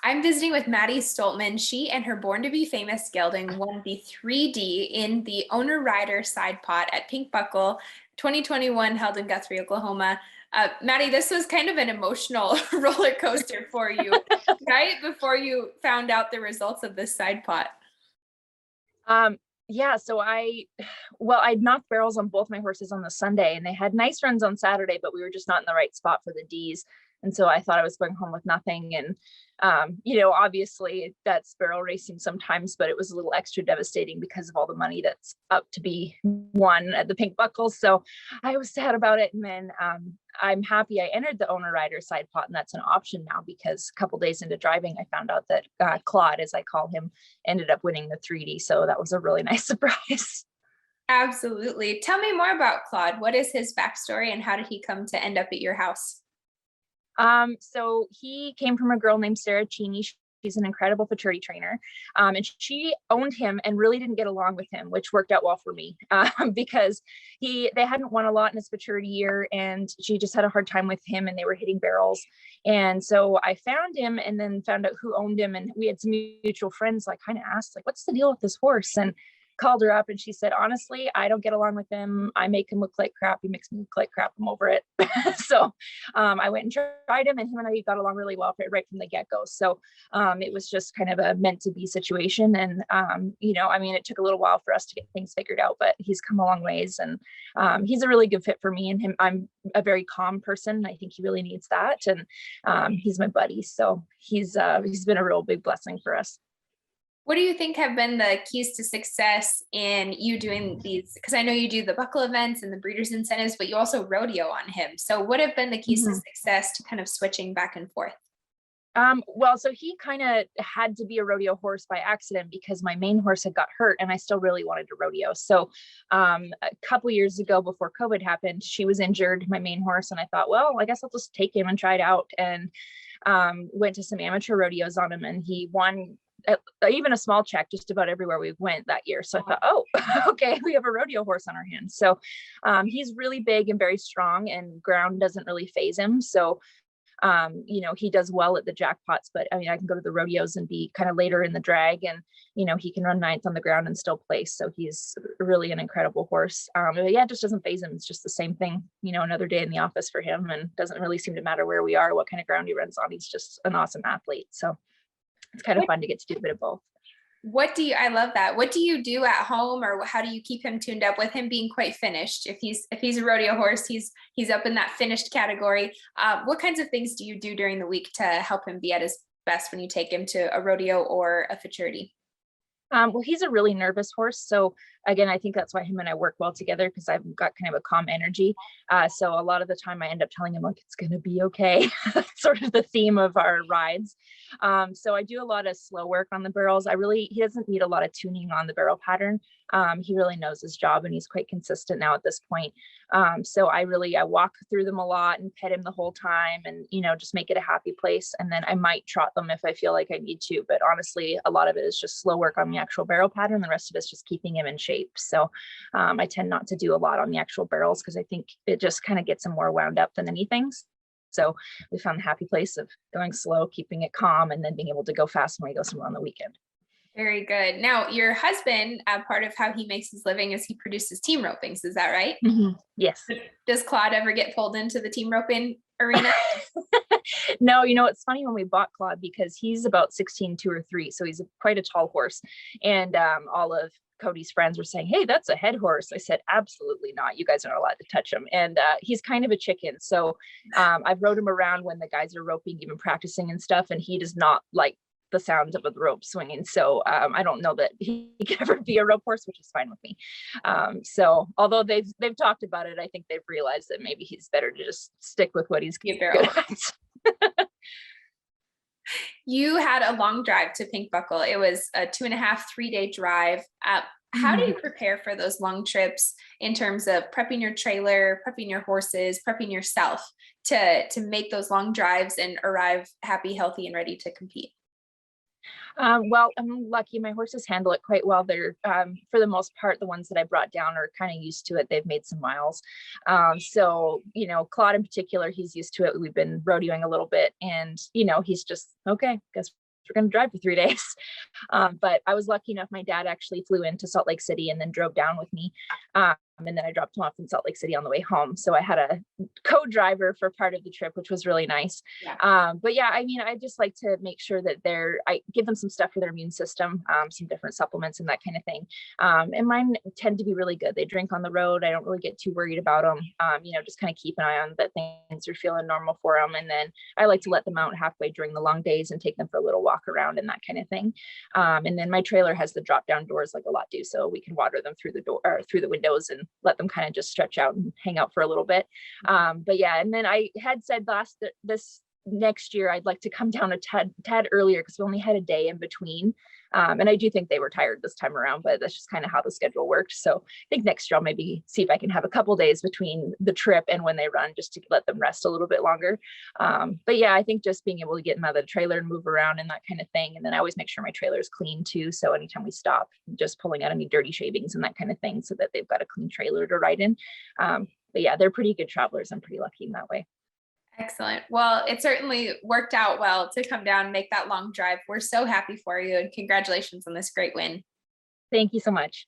I'm visiting with Maddi Stoltman. She and her Born to Be Famous gelding won the 3D in the owner rider side pot at Pink Buckle 2021 held in Guthrie, Oklahoma. Maddie, this was kind of an emotional roller coaster for you, right? Before you found out the results of this side pot. Yeah, so I'd knocked barrels on both my horses on the Sunday and they had nice runs on Saturday, but we were just not in the right spot for the D's. And so I thought I was going home with nothing. And, obviously that's barrel racing sometimes, but it was a little extra devastating because of all the money that's up to be won at the Pink Buckle. So I was sad about it. And then I'm happy I entered the owner rider side pot, and that's an option now because a couple days into driving, I found out that Claude, as I call him, ended up winning the 3D. So that was a really nice surprise. Absolutely. Tell me more about Claude. What is his backstory and how did he come to end up at your house? So he came from a girl named Sarah Cheney. She's an incredible futurity trainer. And she owned him and really didn't get along with him, which worked out well for me because they hadn't won a lot in his futurity year and she just had a hard time with him and they were hitting barrels. And so I found him and then found out who owned him. And we had some mutual friends. So I kind of asked, like, what's the deal with this horse? And called her up and she said, honestly, I don't get along with him. I make him look like crap. He makes me look like crap. I'm over it. So I went and tried him and him and I got along really well right from the get-go. So it was just kind of a meant to be situation. And, it took a little while for us to get things figured out, but he's come a long ways and he's a really good fit for me and him. I'm a very calm person. I think he really needs that. And he's my buddy. So he's been a real big blessing for us. What do you think have been the keys to success in you doing these? Because I know you do the buckle events and the breeders incentives, but you also rodeo on him. So what have been the keys to success to kind of switching back and forth? So he kind of had to be a rodeo horse by accident because my main horse had got hurt and I still really wanted to rodeo. So a couple years ago before COVID happened, she was injured, my main horse. And I thought, well, I guess I'll just take him and try it out. And went to some amateur rodeos on him and he won even a small check just about everywhere we went that year. So I thought, oh, okay, we have a rodeo horse on our hands. So he's really big and very strong and ground doesn't really phase him. So, he does well at the jackpots, but I can go to the rodeos and be kind of later in the drag and, he can run ninth on the ground and still place. So he's really an incredible horse. It just doesn't phase him. It's just the same thing, another day in the office for him and doesn't really seem to matter where we are, what kind of ground he runs on. He's just an awesome athlete. So it's kind of fun to get to do a bit of both. I love that. What do you do at home or how do you keep him tuned up with him being quite finished? If he's a rodeo horse, he's up in that finished category. What kinds of things do you do during the week to help him be at his best when you take him to a rodeo or a futurity? Well, he's a really nervous horse. So again, I think that's why him and I work well together because I've got kind of a calm energy. So a lot of the time I end up telling him like, it's going to be okay. That's sort of the theme of our rides. So I do a lot of slow work on the barrels. He doesn't need a lot of tuning on the barrel pattern. He really knows his job and he's quite consistent now at this point. So I walk through them a lot and pet him the whole time and, just make it a happy place. And then I might trot them if I feel like I need to, but honestly, a lot of it is just slow work on the actual barrel pattern. The rest of it's just keeping him in shape. So I tend not to do a lot on the actual barrels because I think it just kind of gets him more wound up than anything. So we found the happy place of going slow, keeping it calm, and then being able to go fast when we go somewhere on the weekend. Very good. Now, your husband, part of how he makes his living is he produces team ropings. Is that right? Mm-hmm. Yes. Does Claude ever get pulled into the team roping arena? No, it's funny when we bought Claude because he's about 16, 2 or 3. So he's quite a tall horse. And all of Cody's friends were saying, hey, that's a head horse. I said, absolutely not. You guys aren't allowed to touch him. And he's kind of a chicken. So I've rode him around when the guys are roping, even practicing and stuff. And he does not like the sounds of the rope swinging. So I don't know that he could ever be a rope horse, which is fine with me. So although they've talked about it, I think they've realized that maybe he's better to just stick with what he's good at. You had a long drive to Pink Buckle. It was a 2.5, 3-day drive. How do you prepare for those long trips in terms of prepping your trailer, prepping your horses, prepping yourself to make those long drives and arrive happy, healthy, and ready to compete? Well, I'm lucky. My horses handle it quite well. They're, for the most part, the ones that I brought down are kind of used to it. They've made some miles. So, Claude in particular, he's used to it. We've been rodeoing a little bit and, he's just, okay, guess we're going to drive for 3 days. But I was lucky enough. My dad actually flew into Salt Lake City and then drove down with me. And then I dropped him off in Salt Lake City on the way home. So I had a co-driver for part of the trip, which was really nice. Yeah. But yeah, I mean, I just like to make sure that I give them some stuff for their immune system, some different supplements and that kind of thing. And mine tend to be really good. They drink on the road. I don't really get too worried about them. Just kind of keep an eye on that things are feeling normal for them. And then I like to let them out halfway during the long days and take them for a little walk around and that kind of thing. And then my trailer has the drop down doors like a lot do. So we can water them through the door or through the windows and let them kind of just stretch out and hang out for a little bit. But yeah, and then I had said this next year, I'd like to come down a tad earlier because we only had a day in between. And I do think they were tired this time around, but that's just kind of how the schedule worked. So I think next year I'll maybe see if I can have a couple days between the trip and when they run, just to let them rest a little bit longer. But yeah, I think just being able to get them out of the trailer and move around and that kind of thing. And then I always make sure my trailer is clean too. So anytime we stop, just pulling out any dirty shavings and that kind of thing so that they've got a clean trailer to ride in. But yeah, they're pretty good travelers. I'm pretty lucky in that way. Excellent. Well, it certainly worked out well to come down and make that long drive. We're so happy for you and congratulations on this great win. Thank you so much.